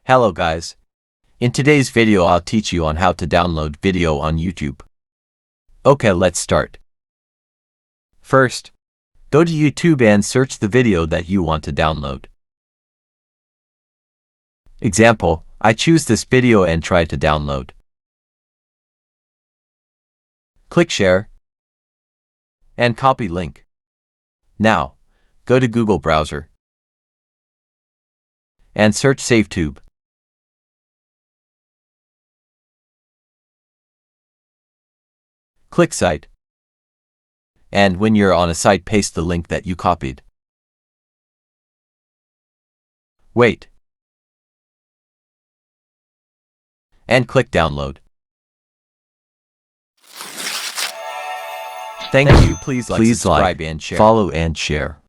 Hello guys. In today's video I'll teach you on how to download video on YouTube. Okay, let's start. First, go to YouTube and search the video that you want to download. Example, I choose this video and try to download. Click Share and copy link. Now, go to Google browser and search SaveTube. Click Site. And when you're on a site, paste the link that you copied. Wait. And click Download. Thank you. Please like, subscribe and share. Follow and share.